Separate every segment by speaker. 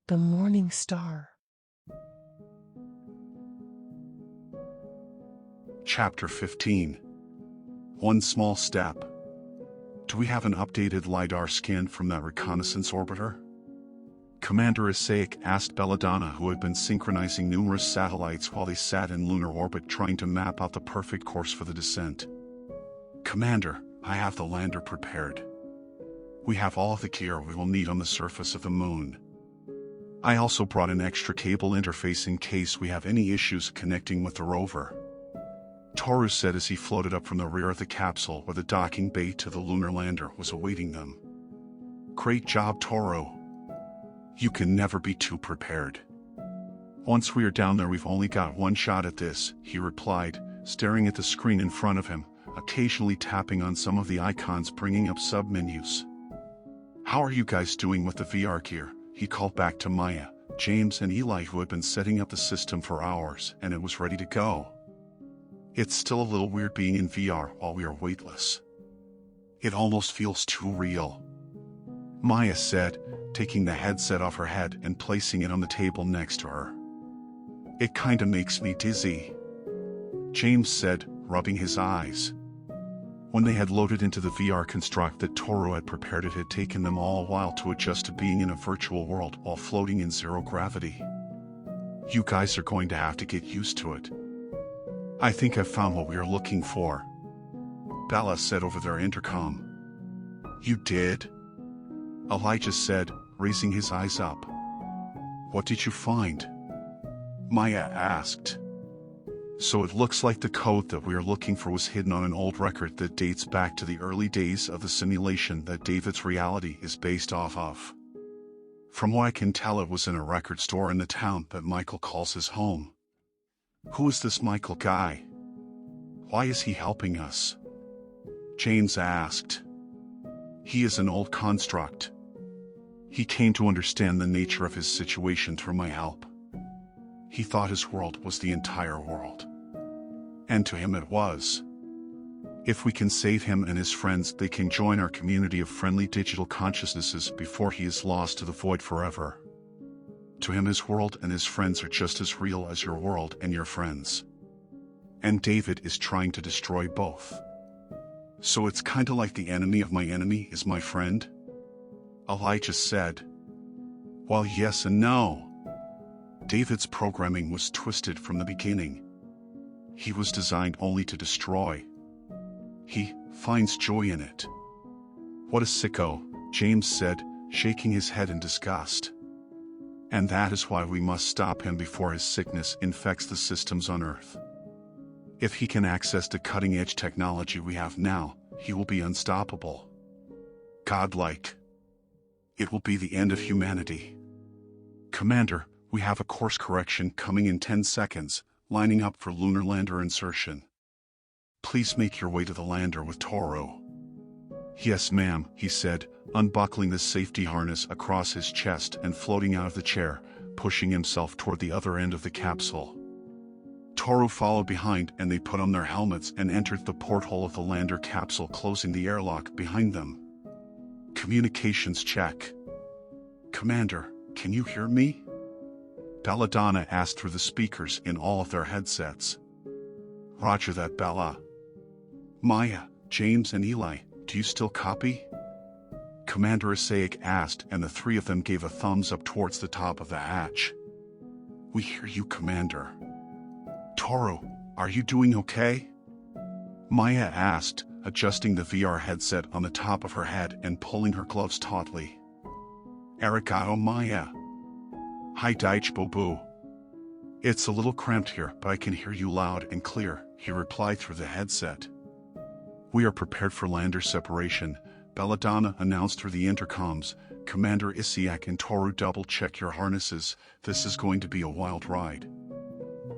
Speaker 1: The Mourning Star.
Speaker 2: Chapter 15. One small step. Do we have an updated LiDAR scan from that reconnaissance orbiter? Commander Isaac asked Belladonna, who had been synchronizing numerous satellites while they sat in lunar orbit trying to map out the perfect course for the descent. Commander, I have the lander prepared. We have all of the gear we will need on the surface of the moon. I also brought an extra cable interface in case we have any issues connecting with the rover. Toru said as he floated up from the rear of the capsule where the docking bay to the lunar lander was awaiting them. Great job, Toru. You can never be too prepared. Once we are down there, we've only got one shot at this, he replied, staring at the screen in front of him, occasionally tapping on some of the icons bringing up submenus. How are you guys doing with the VR gear? He called back to Maya, James and Eli, who had been setting up the system for hours, and it was ready to go. It's still a little weird being in VR while we are weightless. It almost feels too real. Maya said, taking the headset off her head and placing it on the table next to her. It kinda makes me dizzy, James said, rubbing his eyes. When they had loaded into the VR construct that Toru had prepared, it had taken them all a while to adjust to being in a virtual world while floating in zero gravity. You guys are going to have to get used to it. I think I've found what we are looking for, Bella said over their intercom. You did? Elijah said, raising his eyes up. What did you find? Maya asked. So it looks like the code that we are looking for was hidden on an old record that dates back to the early days of the simulation that David's reality is based off of. From what I can tell, it was in a record store in the town that Michael calls his home. Who is this Michael guy? Why is he helping us? James asked. He is an old construct. He came to understand the nature of his situation through my help. He thought his world was the entire world. And to him it was. If we can save him and his friends, they can join our community of friendly digital consciousnesses before he is lost to the void forever. To him, his world and his friends are just as real as your world and your friends. And David is trying to destroy both. So it's kinda like the enemy of my enemy is my friend? Elijah said. Well, yes and no. David's programming was twisted from the beginning. He was designed only to destroy. He finds joy in it. What a sicko, James said, shaking his head in disgust. And that is why we must stop him before his sickness infects the systems on Earth. If he can access the cutting-edge technology we have now, he will be unstoppable. Godlike. It will be the end of humanity. Commander, we have a course correction coming in 10 seconds, lining up for lunar lander insertion. Please make your way to the lander with Toru. Yes, ma'am, he said, unbuckling the safety harness across his chest and floating out of the chair, pushing himself toward the other end of the capsule. Toru followed behind, and they put on their helmets and entered the porthole of the lander capsule, closing the airlock behind them. Communications check. Commander, can you hear me? Belladonna asked through the speakers in all of their headsets. Roger that, Bella. Maya, James and Eli, do you still copy? Commander Isaac asked, and the three of them gave a thumbs up towards the top of the hatch. We hear you, Commander. Toru, are you doing okay? Maya asked, adjusting the VR headset on the top of her head and pulling her gloves tautly. Arigato, Maya. Hi, Daichi-Bobu. It's a little cramped here, but I can hear you loud and clear, he replied through the headset. We are prepared for lander separation, Belladonna announced through the intercoms. Commander Isaac and Toru, double-check your harnesses, this is going to be a wild ride.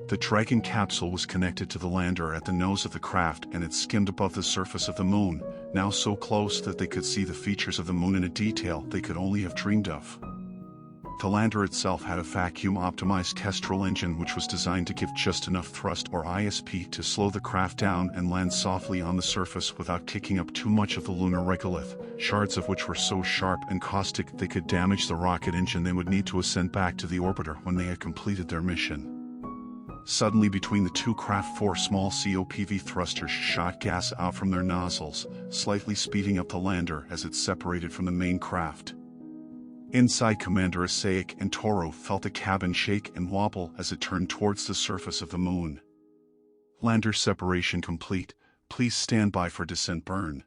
Speaker 2: The Dragon capsule was connected to the lander at the nose of the craft, and it skimmed above the surface of the moon, now so close that they could see the features of the moon in a detail they could only have dreamed of. The lander itself had a vacuum-optimized Kestrel engine which was designed to give just enough thrust or ISP to slow the craft down and land softly on the surface without kicking up too much of the lunar regolith, shards of which were so sharp and caustic they could damage the rocket engine they would need to ascend back to the orbiter when they had completed their mission. Suddenly between the two craft 4 small COPV thrusters shot gas out from their nozzles, slightly speeding up the lander as it separated from the main craft. Inside, Commander Isaic and Toru felt the cabin shake and wobble as it turned towards the surface of the moon. Lander separation complete. Please stand by for descent burn.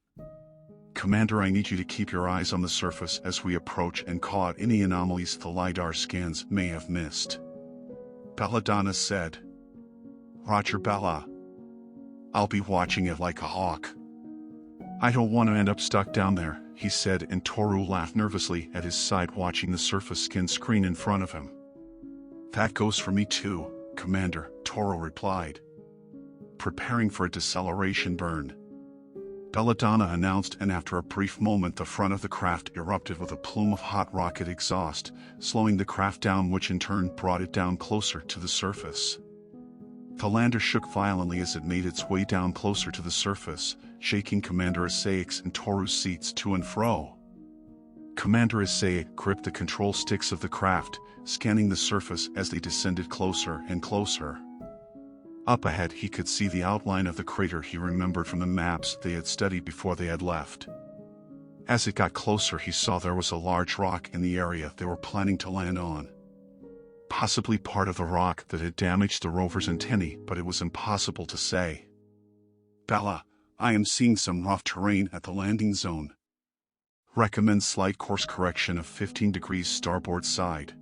Speaker 2: Commander, I need you to keep your eyes on the surface as we approach and call out any anomalies the LiDAR scans may have missed. Belladonna said. Roger, Bella. I'll be watching it like a hawk. I don't want to end up stuck down there, he said, and Toru laughed nervously at his side watching the surface skin screen in front of him. That goes for me too, Commander, Toru replied. Preparing for a deceleration burn. Belladonna announced, and after a brief moment the front of the craft erupted with a plume of hot rocket exhaust, slowing the craft down, which in turn brought it down closer to the surface. The lander shook violently as it made its way down closer to the surface, shaking Commander Isaac's and Toru's seats to and fro. Commander Isaic gripped the control sticks of the craft, scanning the surface as they descended closer and closer. Up ahead he could see the outline of the crater he remembered from the maps they had studied before they had left. As it got closer he saw there was a large rock in the area they were planning to land on. Possibly part of the rock that had damaged the rover's antennae, but it was impossible to say. Bella, I am seeing some rough terrain at the landing zone. Recommend slight course correction of 15 degrees starboard side.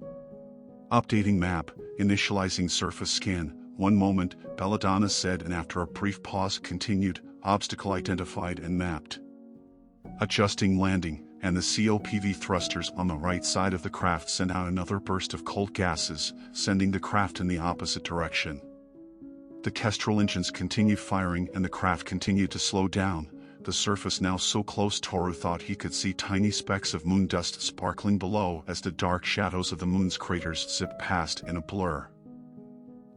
Speaker 2: Updating map, initializing surface scan. One moment, Belladonna said, and after a brief pause continued, obstacle identified and mapped. Adjusting landing, and the COPV thrusters on the right side of the craft sent out another burst of cold gases, sending the craft in the opposite direction. The Kestrel engines continued firing and the craft continued to slow down, the surface now so close Toru thought he could see tiny specks of moon dust sparkling below as the dark shadows of the moon's craters zipped past in a blur.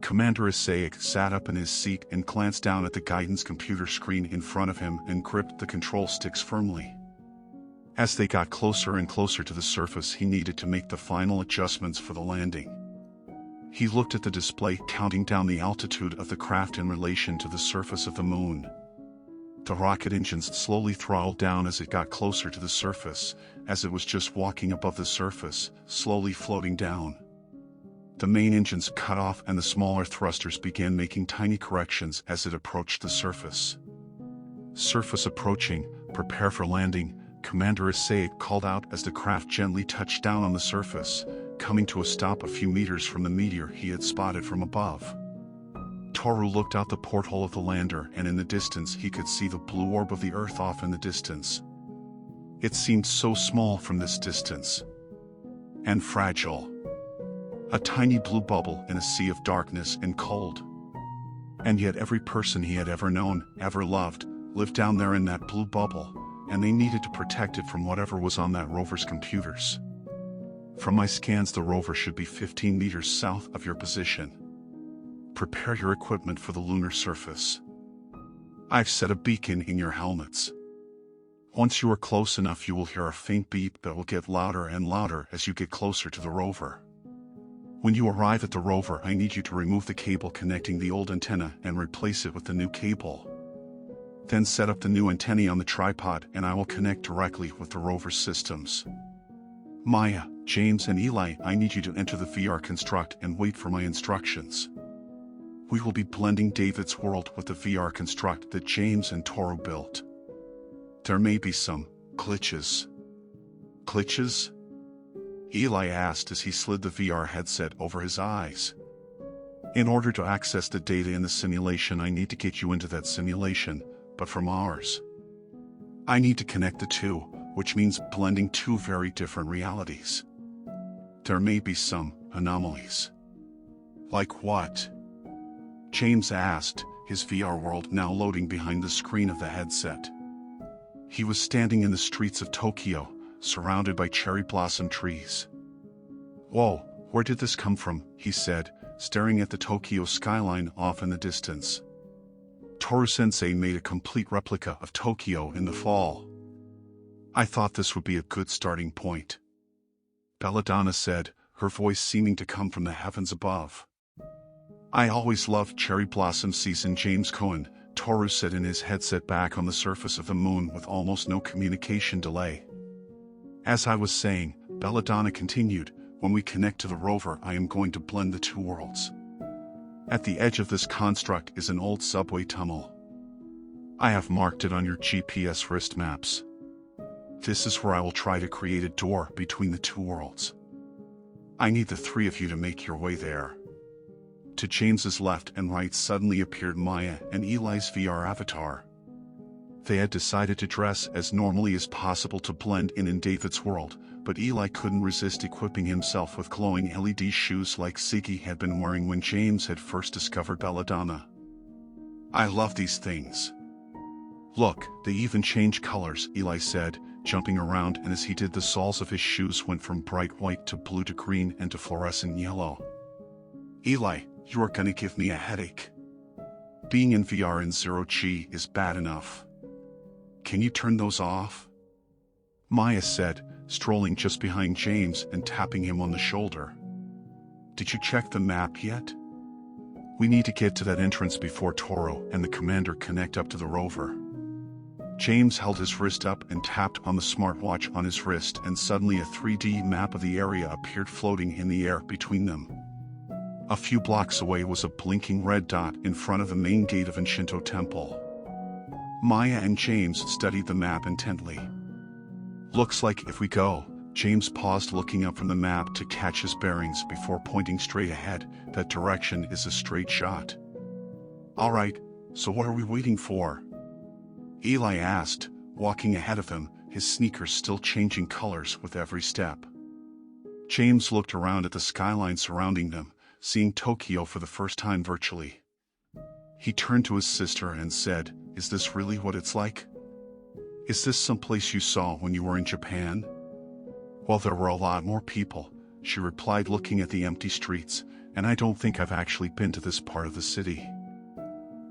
Speaker 2: Commander Isaic sat up in his seat and glanced down at the guidance computer screen in front of him and gripped the control sticks firmly. As they got closer and closer to the surface he needed to make the final adjustments for the landing. He looked at the display counting down the altitude of the craft in relation to the surface of the moon. The rocket engines slowly throttled down as it got closer to the surface, as it was just walking above the surface, slowly floating down. The main engines cut off and the smaller thrusters began making tiny corrections as it approached the surface. Surface approaching, prepare for landing, Commander Isaic called out as the craft gently touched down on the surface, coming to a stop a few meters from the meteor he had spotted from above. Toru looked out the porthole of the lander, and in the distance he could see the blue orb of the Earth off in the distance. It seemed so small from this distance. And fragile. A tiny blue bubble in a sea of darkness and cold. And yet every person he had ever known, ever loved, lived down there in that blue bubble, and they needed to protect it from whatever was on that rover's computers. From my scans, the rover should be 15 meters south of your position. Prepare your equipment for the lunar surface. I've set a beacon in your helmets. Once you are close enough you will hear a faint beep that will get louder and louder as you get closer to the rover. When you arrive at the rover, I need you to remove the cable connecting the old antenna and replace it with the new cable. Then set up the new antennae on the tripod and I will connect directly with the rover's systems. Maya, James and Eli, I need you to enter the VR construct and wait for my instructions. We will be blending David's world with the VR construct that James and Toru built. There may be some glitches. Glitches? Eli asked as he slid the VR headset over his eyes. In order to access the data in the simulation, I need to get you into that simulation, but from ours. I need to connect the two, which means blending two very different realities. There may be some anomalies. Like what? James asked, his VR world now loading behind the screen of the headset. He was standing in the streets of Tokyo, surrounded by cherry blossom trees. "Whoa, where did this come from?" he said, staring at the Tokyo skyline off in the distance. Toru-sensei made a complete replica of Tokyo in the fall. "I thought this would be a good starting point," Belladonna said, her voice seeming to come from the heavens above. "I always loved cherry blossom season." James Cohen, Toru said in his headset back on the surface of the moon with almost no communication delay. "As I was saying," Belladonna continued, "when we connect to the rover, I am going to blend the two worlds. At the edge of this construct is an old subway tunnel. I have marked it on your GPS wrist maps. This is where I will try to create a door between the two worlds. I need the three of you to make your way there." To James's left and right suddenly appeared Maya and Eli's VR avatar. They had decided to dress as normally as possible to blend in David's world, but Eli couldn't resist equipping himself with glowing LED shoes like Siggy had been wearing when James had first discovered Belladonna. "I love these things. Look, they even change colors," Eli said, jumping around, and as he did, the soles of his shoes went from bright white to blue to green and to fluorescent yellow. "Eli, you are gonna give me a headache. Being in VR in zero-G is bad enough. Can you turn those off?" Maya said, strolling just behind James and tapping him on the shoulder. "Did you check the map yet? We need to get to that entrance before Toru and the commander connect up to the rover." James held his wrist up and tapped on the smartwatch on his wrist, and suddenly a 3D map of the area appeared floating in the air between them. A few blocks away was a blinking red dot in front of the main gate of an Shinto temple. Maya and James studied the map intently. "Looks like if we go," James paused, looking up from the map to catch his bearings before pointing straight ahead. "That direction is a straight shot." "All right, so what are we waiting for?" Eli asked, walking ahead of him, his sneakers still changing colors with every step. James looked around at the skyline surrounding them, seeing Tokyo for the first time virtually. He turned to his sister and said, "Is this really what it's like? Is this someplace you saw when you were in Japan?" "Well, there were a lot more people," she replied, looking at the empty streets, "and I don't think I've actually been to this part of the city.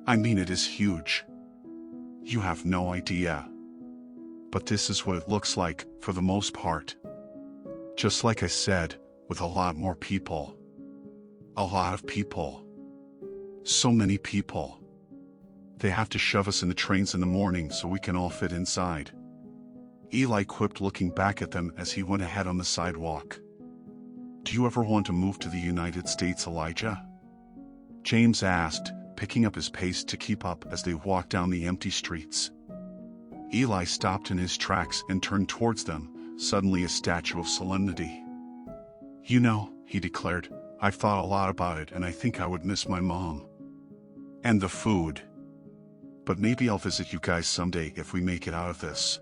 Speaker 2: I mean, it is huge. You have no idea. But this is what it looks like, for the most part. Just like I said, with a lot more people. A lot of people. So many people. They have to shove us in the trains in the morning so we can all fit inside." Eli quipped, looking back at them as he went ahead on the sidewalk. "Do you ever want to move to the United States, Elijah?" James asked, picking up his pace to keep up as they walked down the empty streets. Eli stopped in his tracks and turned towards them, suddenly a statue of solemnity. "You know," he declared, "I've thought a lot about it, and I think I would miss my mom. And the food. But maybe I'll visit you guys someday if we make it out of this.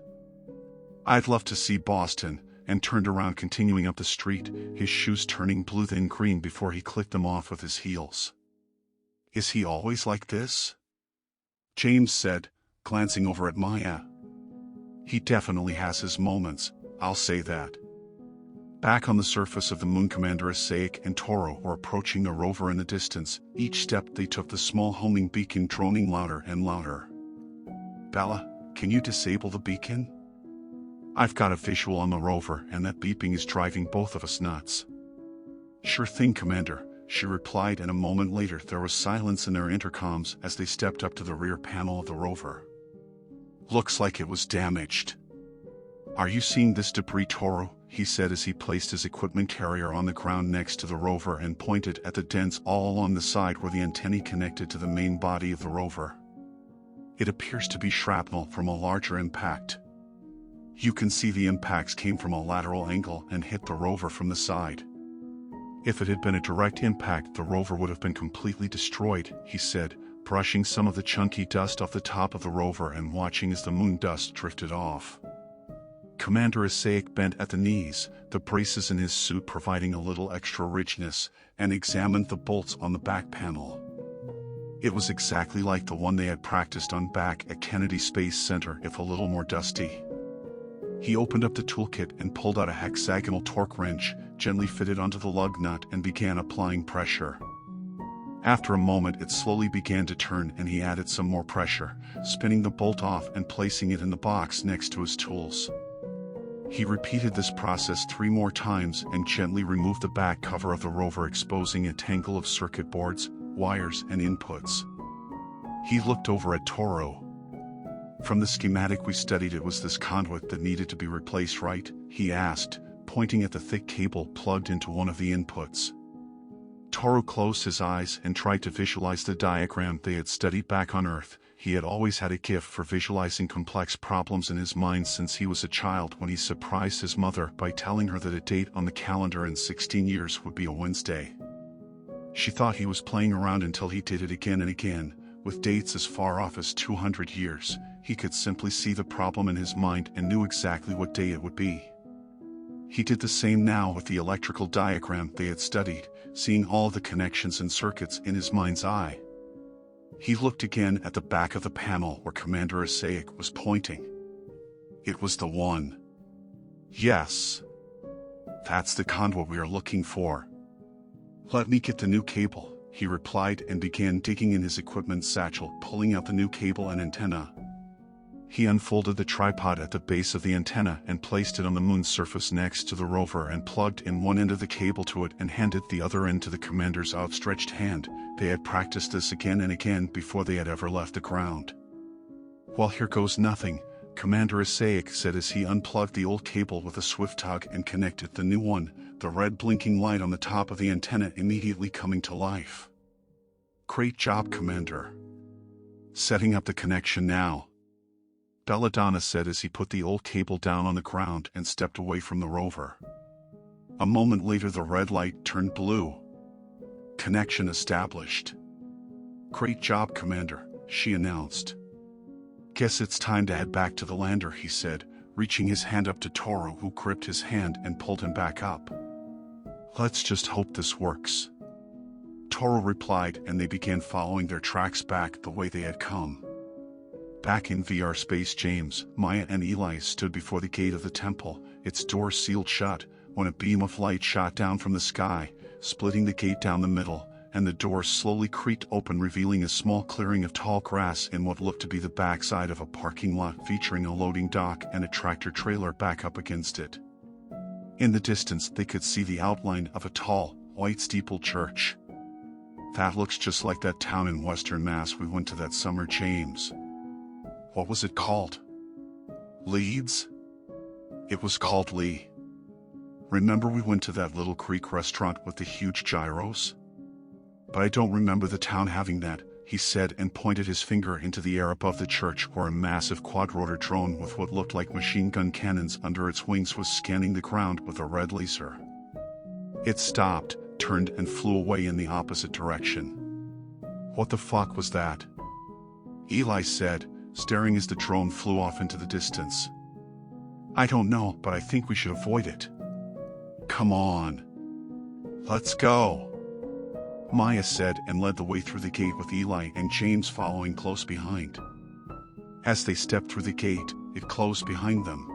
Speaker 2: I'd love to see Boston," and turned around, continuing up the street, his shoes turning blue then green before he clicked them off with his heels. "Is he always like this?" James said, glancing over at Maya. "He definitely has his moments, I'll say that." Back on the surface of the moon, Commander Isaac and Toru were approaching the rover in the distance. Each step they took, the small homing beacon droning louder and louder. "Bella, can you disable the beacon? I've got a visual on the rover, and that beeping is driving both of us nuts." "Sure thing, Commander," she replied, and a moment later there was silence in their intercoms as they stepped up to the rear panel of the rover. "Looks like it was damaged. Are you seeing this debris, Toru?" he said as he placed his equipment carrier on the ground next to the rover and pointed at the dents all along the side where the antennae connected to the main body of the rover. "It appears to be shrapnel from a larger impact. You can see the impacts came from a lateral angle and hit the rover from the side. If it had been a direct impact, the rover would have been completely destroyed," he said, brushing some of the chunky dust off the top of the rover and watching as the moon dust drifted off. Commander Isaac bent at the knees, the braces in his suit providing a little extra richness, and examined the bolts on the back panel. It was exactly like the one they had practiced on back at Kennedy Space Center, if a little more dusty. He opened up the toolkit and pulled out a hexagonal torque wrench, gently fitted onto the lug nut and began applying pressure. After a moment it slowly began to turn and he added some more pressure, spinning the bolt off and placing it in the box next to his tools. He repeated this process 3 more times and gently removed the back cover of the rover, exposing a tangle of circuit boards, wires and inputs. He looked over at Toro. "From the schematic we studied, it was this conduit that needed to be replaced, right?" he asked, pointing at the thick cable plugged into one of the inputs. Toro closed his eyes and tried to visualize the diagram they had studied back on Earth. He had always had a gift for visualizing complex problems in his mind since he was a child, when he surprised his mother by telling her that a date on the calendar in 16 years would be a Wednesday. She thought he was playing around until he did it again and again, with dates as far off as 200 years. He could simply see the problem in his mind and knew exactly what day it would be. He did the same now with the electrical diagram they had studied, seeing all the connections and circuits in his mind's eye. He looked again at the back of the panel where Commander Isaac was pointing. It was the one. "Yes. That's the conduit we are looking for." "Let me get the new cable," he replied and began digging in his equipment satchel, pulling out the new cable and antenna. He unfolded the tripod at the base of the antenna and placed it on the moon's surface next to the rover and plugged in one end of the cable to it and handed the other end to the commander's outstretched hand. They had practiced this again and again before they had ever left the ground. "Well, here goes nothing," Commander Isaac said as he unplugged the old cable with a swift tug and connected the new one, the red blinking light on the top of the antenna immediately coming to life. "Great job, Commander. Setting up the connection now," Belladonna said as he put the old cable down on the ground and stepped away from the rover. A moment later the red light turned blue. "Connection established." "Great job, Commander," she announced. "Guess it's time to head back to the lander," he said, reaching his hand up to Toro, who gripped his hand and pulled him back up. "Let's just hope this works," Toro replied, and they began following their tracks back the way they had come. Back in VR space, James, Maya and Eli stood before the gate of the temple, its doors sealed shut, when a beam of light shot down from the sky, splitting the gate down the middle, and the doors slowly creaked open, revealing a small clearing of tall grass in what looked to be the backside of a parking lot featuring a loading dock and a tractor trailer back up against it. In the distance they could see the outline of a tall, white steepled church. "That looks just like that town in Western Mass we went to that summer, James." "What was it called?" "Leeds?" "It was called Lee. Remember we went to that little Greek restaurant with the huge gyros? But I don't remember the town having that," he said and pointed his finger into the air above the church, where a massive quadrotor drone with what looked like machine gun cannons under its wings was scanning the ground with a red laser. It stopped, turned and flew away in the opposite direction. "What the fuck was that?" Eli said, staring as the drone flew off into the distance. "I don't know, but I think we should avoid it." "Come on. Let's go," Maya said and led the way through the gate with Eli and James following close behind. As they stepped through the gate, it closed behind them.